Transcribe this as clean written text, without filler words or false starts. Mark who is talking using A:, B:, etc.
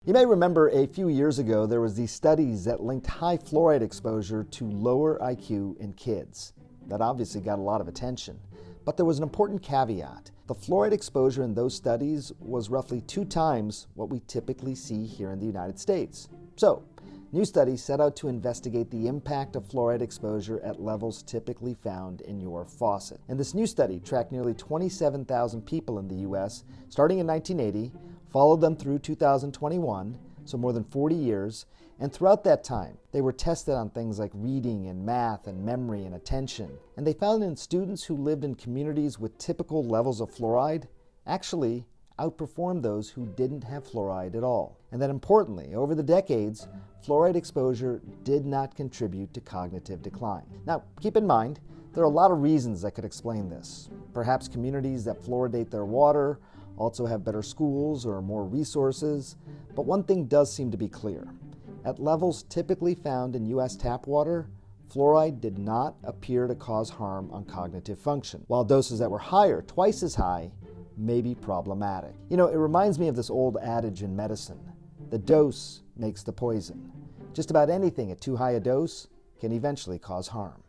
A: You may remember a few years ago there was these studies that linked high fluoride exposure to lower IQ in kids. That obviously got a lot of attention. But there was an important caveat. The fluoride exposure in those studies was roughly 2 times what we typically see here in the United States. So, new studies set out to investigate the impact of fluoride exposure at levels typically found in your faucet. And this new study tracked nearly 27,000 people in the US starting in 1980, followed them through 2021, so more than 40 years, and throughout that time, they were tested on things like reading and math and memory and attention. And they found in students who lived in communities with typical levels of fluoride actually outperformed those who didn't have fluoride at all. And that importantly, over the decades, fluoride exposure did not contribute to cognitive decline. Now, keep in mind, there are a lot of reasons that could explain this. Perhaps communities that fluoridate their water also have better schools or more resources, but one thing does seem to be clear. At levels typically found in U.S. tap water, fluoride did not appear to cause harm on cognitive function, while doses that were higher, twice as high, may be problematic. You know, it reminds me of this old adage in medicine: the dose makes the poison. Just about anything at too high a dose can eventually cause harm.